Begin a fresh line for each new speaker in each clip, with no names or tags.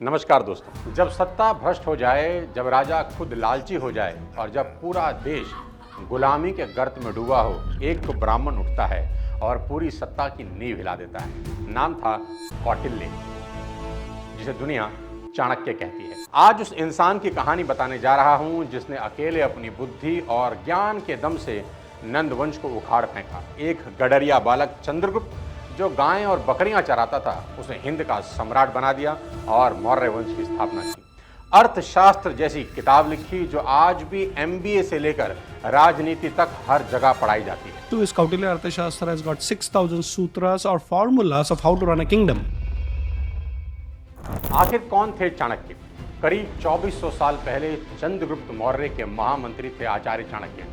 नमस्कार दोस्तों। जब सत्ता भ्रष्ट हो जाए, जब राजा खुद लालची हो जाए और जब पूरा देश गुलामी के गर्त में डूबा हो, एक तो ब्राह्मण उठता है और पूरी सत्ता की नींव हिला देता है। नाम था कौटिल्य, जिसे दुनिया चाणक्य कहती है। आज उस इंसान की कहानी बताने जा रहा हूं जिसने अकेले अपनी बुद्धि और ज्ञान के दम से नंद वंश को उखाड़ फेंका। एक गडरिया बालक चंद्रगुप्त जो गायें और बकरियां चराता था, उसे हिंद का सम्राट बना दिया और मौर्य वंश की स्थापना की। अर्थशास्त्र जैसी किताब लिखी जो आज भी एमबीए से लेकर राजनीति तक हर जगह पढ़ाई जाती है।
To his Kautilya Arthashastra has got 6,000 sutras or formulas of how to run a kingdom.
आखिर कौन थे चाणक्य? करीब 2400 साल पहले चंद्रगुप्त मौर्य के महामंत्री थे आचार्य चाणक्य।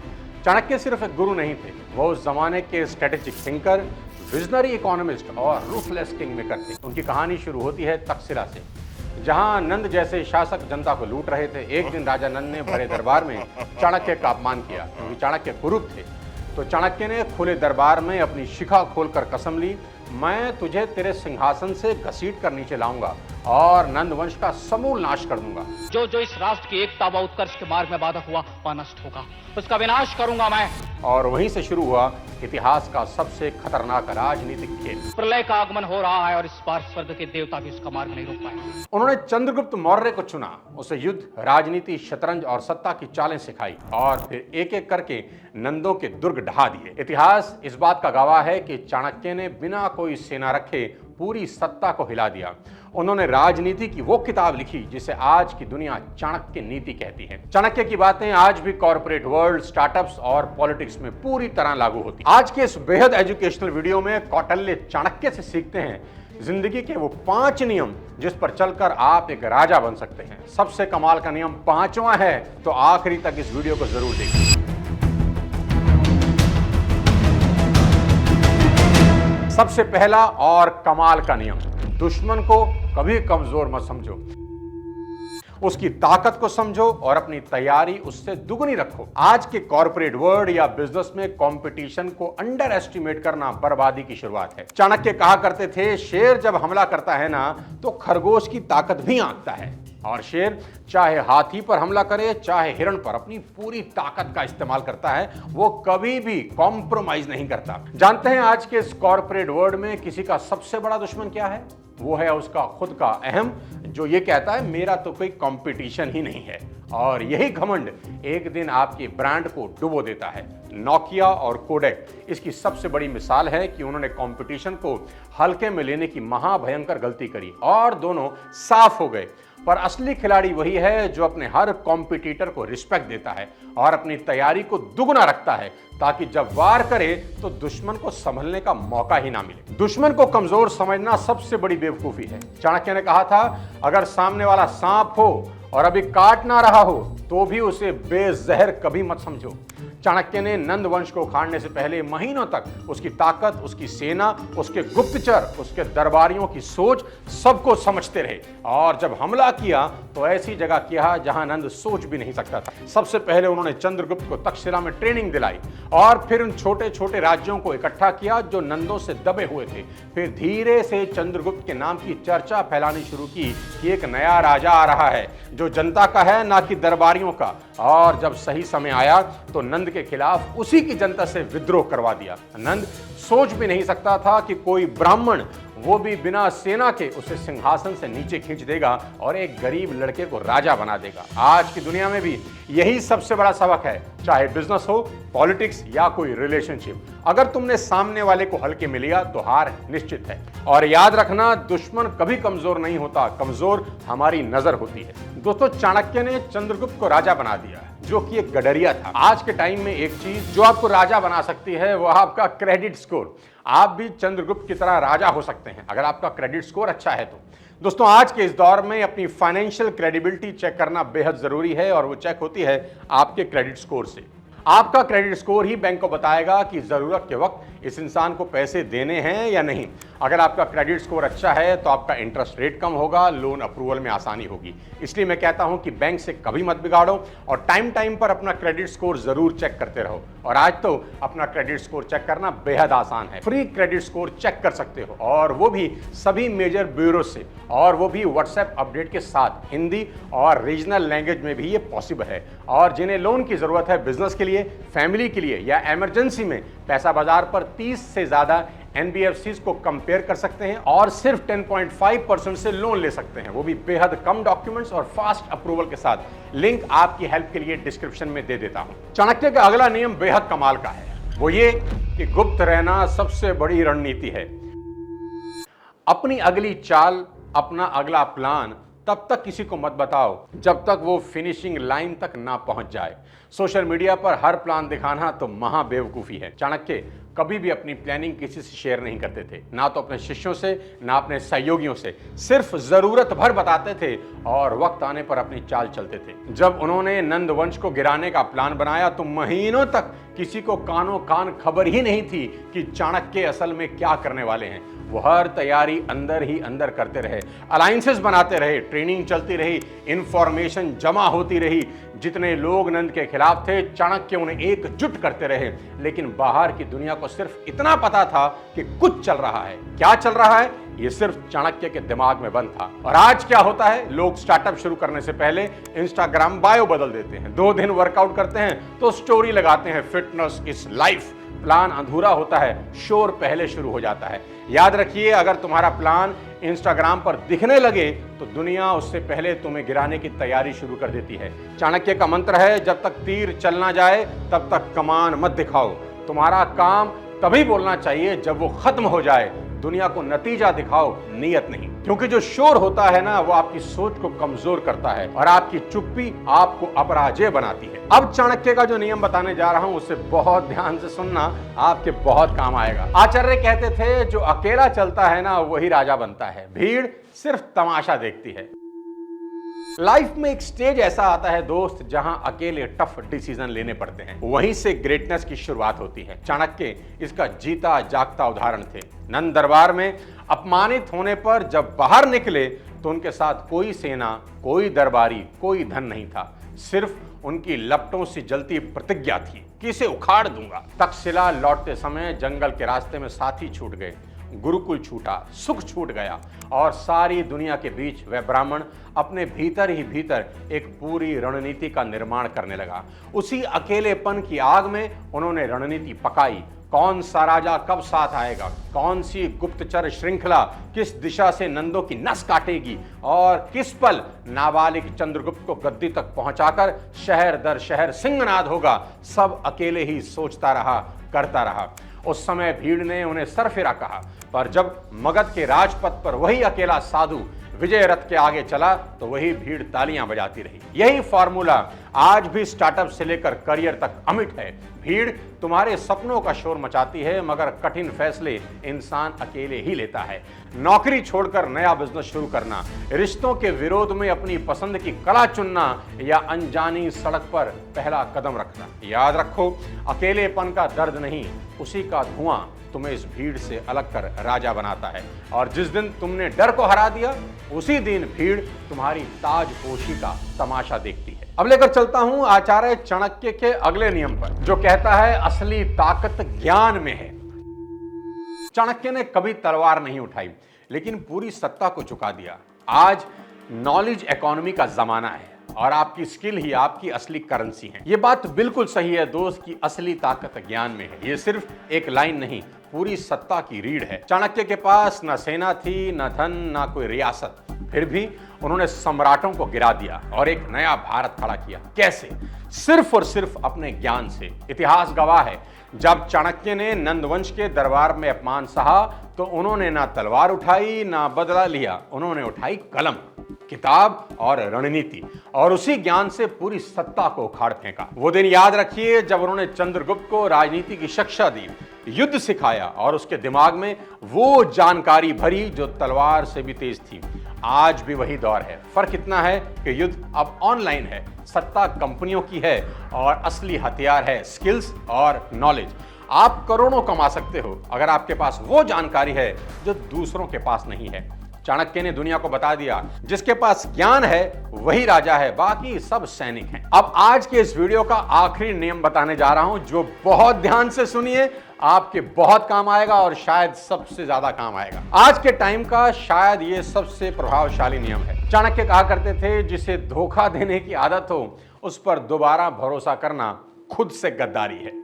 चाणक्य सिर्फ एक गुरु नहीं थे, वो उस जमाने के स्ट्रेटेजिक थिंकर, विजनरी इकोनॉमिस्ट और रूथलेस किंग मेकर थे। उनकी कहानी शुरू होती है तक्षशिला से, जहां नंद जैसे शासक जनता को लूट रहे थे। एक दिन राजा नंद ने बड़े दरबार में चाणक्य का अपमान किया, क्योंकि चाणक्य कुरूप थे। तो चाणक्य ने खुले दरबार में अपनी शिखा खोलकर कसम ली, मैं तुझे तेरे सिंहासन से घसीट कर नीचे लाऊंगा और नंद वंश का समूल नाश कर दूंगा।
जो जो इस राष्ट्र की एकता व उत्कर्ष के मार्ग में बाधक हुआ वह नष्ट होगा, उसका विनाश करूंगा मैं।
और वहीं से शुरू हुआ इतिहास का सबसे खतरनाक राजनीतिक खेल।
प्रलय का आगमन हो रहा है और इस बार स्वर्ग के देवता भी उसका मार्ग नहीं रोक पाए।
उन्होंने चंद्रगुप्त मौर्य को चुना, उसे युद्ध, राजनीति, शतरंज और सत्ता की चालें सिखाई और फिर एक एक करके नंदों के दुर्ग ढहा दिए। इतिहास इस बात का गवाह है कि चाणक्य ने बिना कोई सेना रखे पूरी सत्ता को हिला दिया। उन्होंने राजनीति की वो किताब लिखी जिसे आज की दुनिया चाणक्य नीति कहती है। चाणक्य की बातें आज भी कॉर्पोरेट वर्ल्ड, स्टार्टअप्स और पॉलिटिक्स में पूरी तरह लागू होती हैं। आज के इस बेहद एजुकेशनल वीडियो में कौटिल्य चाणक्य से सीखते हैं जिंदगी के वो 5 नियम जिस पर चलकर आप एक राजा बन सकते हैं। सबसे कमाल का नियम 5वां है, तो आखिरी तक इस वीडियो को जरूर देखिए। सबसे पहला और कमाल का नियम, दुश्मन को कभी कमजोर मत समझो, उसकी ताकत को समझो और अपनी तैयारी उससे दुगनी रखो। आज के कॉर्पोरेट वर्ल्ड या बिजनेस में कंपटीशन को अंडर एस्टिमेट करना बर्बादी की शुरुआत है। चाणक्य कहा करते थे, शेर जब हमला करता है ना तो खरगोश की ताकत भी आंकता है, और शेर चाहे हाथी पर हमला करे चाहे हिरण पर अपनी पूरी ताकत का इस्तेमाल करता है, वो कभी भी कॉम्प्रोमाइज नहीं करता। जानते हैं आज के इस कॉर्पोरेट वर्ल्ड में किसी का सबसे बड़ा दुश्मन क्या है? वो है उसका खुद का अहम, जो ये कहता है मेरा तो कोई कंपटीशन ही नहीं है। और यही घमंड एक दिन आपके ब्रांड को डुबो देता है। नोकिया और कोडेक इसकी सबसे बड़ी मिसाल है कि उन्होंने कंपटीशन को हल्के में लेने की महाभयंकर गलती करी और दोनों साफ हो गए। पर असली खिलाड़ी वही है जो अपने हर कॉम्पिटिटर को रिस्पेक्ट देता है और अपनी तैयारी को दुगना रखता है, ताकि जब वार करे तो दुश्मन को संभलने का मौका ही ना मिले। दुश्मन को कमजोर समझना सबसे बड़ी बेवकूफी है। चाणक्य ने कहा था, अगर सामने वाला सांप हो और अभी काट ना रहा हो तो भी उसे बेजहर कभी मत समझो। चाणक्य ने नंद वंश को उखाड़ने से पहले महीनों तक उसकी ताकत, उसकी सेना, उसके गुप्तचर, उसके दरबारियों की सोच सबको समझते रहे, और जब हमला किया तो ऐसी जगह किया जहां नंद सोच भी नहीं सकता था। सबसे पहले उन्होंने चंद्रगुप्त को तक्षशिला में ट्रेनिंग दिलाई और फिर उन छोटे छोटे राज्यों को इकट्ठा किया जो नंदों से दबे हुए थे। फिर धीरे से चंद्रगुप्त के नाम की चर्चा फैलानी शुरू की कि एक नया राजा आ रहा है जो जनता का है, ना कि दरबारियों का। और जब सही समय आया तो नंद के खिलाफ उसी की जनता से विद्रोह करवा दिया। नंद सोच भी नहीं सकता था कि कोई ब्राह्मण, वो भी बिना सेना के, उसे सिंहासन से नीचे खींच देगा और एक गरीब लड़के को राजा बना देगा। आज की दुनिया में भी यही सबसे बड़ा सबक है, चाहे बिजनेस हो, पॉलिटिक्स या कोई रिलेशनशिप। अगर तुमने सामने वाले को हल्के में लिया तो हार निश्चित है। और याद रखना, दुश्मन कभी कमजोर नहीं होता, कमजोर हमारी नजर होती है। दोस्तों, चाणक्य ने चंद्रगुप्त को राजा बना दिया, जो कि एक गडरिया था। आज के टाइम में एक चीज जो आपको राजा बना सकती है वो आपका क्रेडिट स्कोर। आप भी चंद्रगुप्त की तरह राजा हो सकते हैं अगर आपका क्रेडिट स्कोर अच्छा है तो। दोस्तों, आज के इस दौर में अपनी फाइनेंशियल क्रेडिबिलिटी चेक करना बेहद जरूरी है, और वो चेक होती है आपके क्रेडिट स्कोर से। आपका क्रेडिट स्कोर ही बैंक को बताएगा कि जरूरत के वक्त इस इंसान को पैसे देने हैं या नहीं। अगर आपका क्रेडिट स्कोर अच्छा है तो आपका इंटरेस्ट रेट कम होगा, लोन अप्रूवल में आसानी होगी। इसलिए मैं कहता हूं कि बैंक से कभी मत बिगाड़ो और टाइम पर अपना क्रेडिट स्कोर जरूर चेक करते रहो। और आज तो अपना क्रेडिट स्कोर चेक करना बेहद आसान है। फ्री क्रेडिट स्कोर चेक कर सकते हो, और वो भी सभी मेजर ब्यूरो से, और वो भी व्हाट्सएप अपडेट के साथ। हिंदी और रीजनल लैंग्वेज में भी ये पॉसिबल है। और जिन्हें लोन की जरूरत है बिजनेस के लिए, फैमिली के लिए या इमरजेंसी में, पैसा बाजार पर 30 से ज्यादा NBFCs को कंपेयर कर सकते हैं और सिर्फ 10.5% से लोन ले सकते हैं, वो भी बेहद कम डॉक्यूमेंट्स और फास्ट अप्रूवल के साथ। लिंक आपकी हेल्प के लिए डिस्क्रिप्शन में दे देता हूं। चाणक्य का अगला नियम बेहद कमाल का है, वो ये कि गुप्त रहना सबसे बड़ी रणनीति है। अपनी अगली चाल, अपना अगला प्लान तब तक किसी को मत बताओ जब तक वो फिनिशिंग लाइन तक ना पहुंच जाए। सोशल मीडिया पर हर प्लान दिखाना तो महा बेवकूफी है। चाणक्य कभी भी अपनी प्लानिंग किसी से शेयर नहीं करते थे, ना तो अपने शिष्यों से, ना अपने सहयोगियों से। सिर्फ जरूरत भर बताते थे और वक्त आने पर अपनी चाल चलते थे। जब उन्होंने नंद वंश को गिराने का प्लान बनाया तो महीनों तक किसी को कानों कान खबर ही नहीं थी कि चाणक्य असल में क्या करने वाले हैं। वो हर तैयारी अंदर ही अंदर करते रहे, अलायंसेस बनाते रहे, ट्रेनिंग चलती रही, इंफॉर्मेशन जमा होती रही। जितने लोग नंद के खिलाफ थे, चाणक्य उन्हें एकजुट करते रहे। लेकिन बाहर की दुनिया को सिर्फ इतना पता था कि कुछ चल रहा है। क्या चल रहा है ये सिर्फ चाणक्य के दिमाग में बंद था। और आज क्या होता है, लोग स्टार्टअप शुरू करने से पहले इंस्टाग्राम बायो बदल देते हैं, 2 दिन वर्कआउट करते हैं तो स्टोरी लगाते हैं फिटनेस इज लाइफ। प्लान अधूरा होता है, शोर पहले शुरू हो जाता है। याद रखिए, अगर तुम्हारा प्लान इंस्टाग्राम पर दिखने लगे तो दुनिया उससे पहले तुम्हें गिराने की तैयारी शुरू कर देती है। चाणक्य का मंत्र है, जब तक तीर चल ना जाए तब तक कमान मत दिखाओ। तुम्हारा काम तभी बोलना चाहिए जब वो खत्म हो जाए। दुनिया को नतीजा दिखाओ, नियत नहीं। क्योंकि जो शोर होता है ना, वो आपकी सोच को कमजोर करता है और आपकी चुप्पी आपको अपराजेय बनाती है। अब चाणक्य का जो नियम बताने जा रहा हूं उसे बहुत ध्यान से सुनना, आपके बहुत काम आएगा। आचार्य कहते थे, जो अकेला चलता है ना वही राजा बनता है, भीड़ सिर्फ तमाशा देखती है। लाइफ में एक स्टेज ऐसा आता है दोस्त, जहां अकेले टफ डिसीजन लेने पड़ते हैं, वहीं से ग्रेटनेस की शुरुआत होती है। चाणक्य इसका जीता जागता उदाहरण थे। नंद दरबार में अपमानित होने पर जब बाहर निकले तो उनके साथ कोई सेना, कोई दरबारी, कोई धन नहीं था। सिर्फ उनकी लपटों से जलती प्रतिज्ञा थी कि इसे उखाड़ दूंगा। तक्षशिला लौटते समय जंगल के रास्ते में साथी छूट गए, गुरुकुल छूटा, सुख छूट गया और सारी दुनिया के बीच वह ब्राह्मण अपने भीतर ही भीतर एक पूरी रणनीति का निर्माण करने लगा। उसी अकेलेपन की आग में उन्होंने रणनीति पकाई। कौन सा राजा कब साथ आएगा, कौन सी गुप्तचर श्रृंखला किस दिशा से नंदों की नस काटेगी और किस पल नाबालिग चंद्रगुप्त को गद्दी तक पहुंचाकर शहर दर शहर सिंहनाद होगा, सब अकेले ही सोचता रहा, करता रहा। उस समय भीड़ ने उन्हें सरफिरा कहा, पर जब मगध के राजपथ पर वही अकेला साधु विजय रथ के आगे चला तो वही भीड़ तालियां बजाती रही। यही फॉर्मूला आज भी स्टार्टअप से लेकर करियर तक अमिट है। भीड़ तुम्हारे सपनों का शोर मचाती है, मगर कठिन फैसले इंसान अकेले ही लेता है। नौकरी छोड़कर नया बिजनेस शुरू करना, रिश्तों के विरोध में अपनी पसंद की कला चुनना या अनजानी सड़क पर पहला कदम रखना। याद रखो, अकेलेपन का दर्द नहीं, उसी का धुआं तुम्हें इस भीड़ से अलग कर राजा बनाता है। और जिस दिन तुमने डर को हरा दिया, उसी दिन भीड़ तुम्हारी ताजपोशी का तमाशा देखती है। अब लेकर चलता हूं आचार्य चाणक्य के अगले नियम पर, जो कहता है असली ताकत ज्ञान में है। चाणक्य ने कभी तलवार नहीं उठाई, लेकिन पूरी सत्ता को झुका दिया। आज नॉलेज इकोनॉमी का जमाना है और आपकी स्किल ही आपकी असली करेंसी है। यह बात बिल्कुल सही है दोस्त की असली ताकत ज्ञान में है। यह सिर्फ एक लाइन नहीं, पूरी सत्ता की रीढ़ है। चाणक्य के पास न सेना थी, न धन, न कोई रियासत, फिर भी उन्होंने सम्राटों को गिरा दिया और एक नया भारत खड़ा किया। कैसे? सिर्फ और सिर्फ अपने ज्ञान से। इतिहास गवाह है, जब चाणक्य ने नंदवंश के दरबार में अपमान सहा तो उन्होंने ना तलवार उठाई, ना बदला लिया, उन्होंने उठाई कलम, किताब और रणनीति, और उसी ज्ञान से पूरी सत्ता को उखाड़ फेंका। वो दिन याद रखिए जब उन्होंने चंद्रगुप्त को राजनीति की शिक्षा दी, युद्ध सिखाया और उसके दिमाग में वो जानकारी भरी जो तलवार से भी तेज थी। आज भी वही दौर है, फर्क इतना है कि युद्ध अब ऑनलाइन है, सत्ता कंपनियों की है और असली हथियार है स्किल्स और नॉलेज। आप करोड़ों कमा सकते हो अगर आपके पास वो जानकारी है जो दूसरों के पास नहीं है। चाणक्य ने दुनिया को बता दिया, जिसके पास ज्ञान है वही राजा है, बाकी सब सैनिक हैं। अब आज के इस वीडियो का आखिरी नियम बताने जा रहा हूं, जो बहुत ध्यान से सुनिए, आपके बहुत काम आएगा और शायद सबसे ज्यादा काम आएगा। आज के टाइम का शायद ये सबसे प्रभावशाली नियम है। चाणक्य कहा करते थे, जिसे धोखा देने की आदत हो उस पर दोबारा भरोसा करना खुद से गद्दारी है।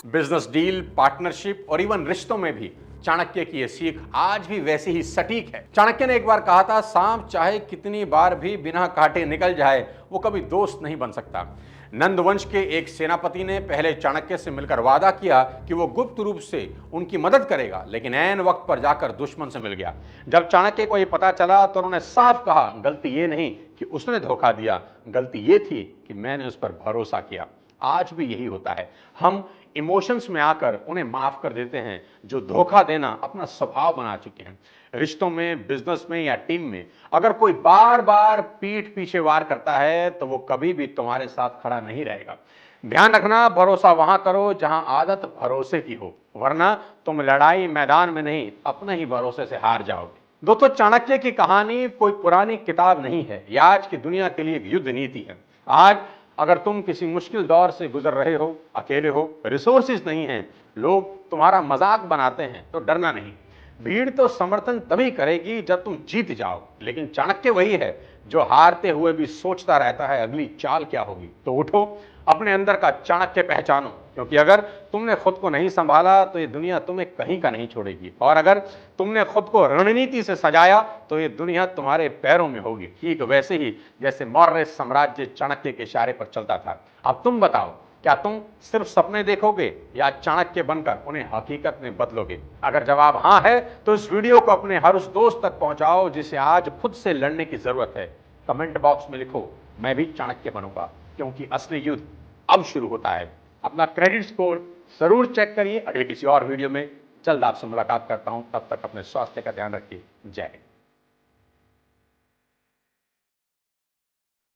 बिजनेस डील, पार्टनरशिप और इवन रिश्तों में भी चाणक्य की यह सीख आज भी वैसी ही सटीक है। चाणक्य ने एक बार कहा था, सांप चाहे कितनी बार भी बिना काटे निकल जाए वो कभी दोस्त नहीं बन सकता। नंदवंश के एक सेनापति ने पहले चाणक्य से मिलकर वादा किया कि वो गुप्त रूप से उनकी मदद करेगा, लेकिन ऐन वक्त पर जाकर दुश्मन से मिल गया। जब चाणक्य को यह पता चला तो उन्होंने साफ कहा, गलती ये नहीं कि उसने धोखा दिया, गलती ये थी कि मैंने उस पर भरोसा किया। आज भी यही होता है, हम इमोशंस में आकर उन्हें माफ कर देते हैं जो धोखा देना अपना स्वभाव बना चुके हैं। रिश्तों में, बिजनेस में या टीम में अगर कोई बार बार पीठ पीछे वार करता है तो वो कभी भी तुम्हारे साथ खड़ा नहीं रहेगा। ध्यान रखना, भरोसा वहां करो जहां आदत भरोसे की हो, वरना तुम लड़ाई मैदान में नहीं अपने ही भरोसे से हार जाओगे। दोस्तों, चाणक्य की कहानी कोई पुरानी किताब नहीं है, यह आज की दुनिया के लिए एक युद्ध नीति है। आज अगर तुम किसी मुश्किल दौर से गुजर रहे हो, अकेले हो, रिसोर्सेज नहीं हैं, लोग तुम्हारा मजाक बनाते हैं, तो डरना नहीं। भीड़ तो समर्थन तभी करेगी जब तुम जीत जाओ, लेकिन चाणक्य वही है जो हारते हुए भी सोचता रहता है अगली चाल क्या होगी। तो उठो, अपने अंदर का चाणक्य पहचानो, क्योंकि अगर तुमने खुद को नहीं संभाला तो ये दुनिया तुम्हें कहीं का नहीं छोड़ेगी, और अगर तुमने खुद को रणनीति से सजाया तो ये दुनिया तुम्हारे पैरों में होगी, ठीक वैसे ही जैसे मौर्य साम्राज्य चाणक्य के इशारे पर चलता था। अब तुम बताओ, क्या तुम सिर्फ सपने देखोगे या चाणक्य बनकर उन्हें हकीकत में बदलोगे? अगर जवाब हाँ है तो इस वीडियो को अपने हर उस दोस्त तक पहुंचाओ जिसे आज खुद से लड़ने की जरूरत है। कमेंट बॉक्स में लिखो, मैं भी चाणक्य बनूंगा, क्योंकि असली युद्ध अब शुरू होता है। अपना क्रेडिट स्कोर जरूर चेक करिए। अगले किसी और वीडियो में जल्द आपसे मुलाकात करता हूं, तब तक अपने स्वास्थ्य का ध्यान रखिए। जय हिंद।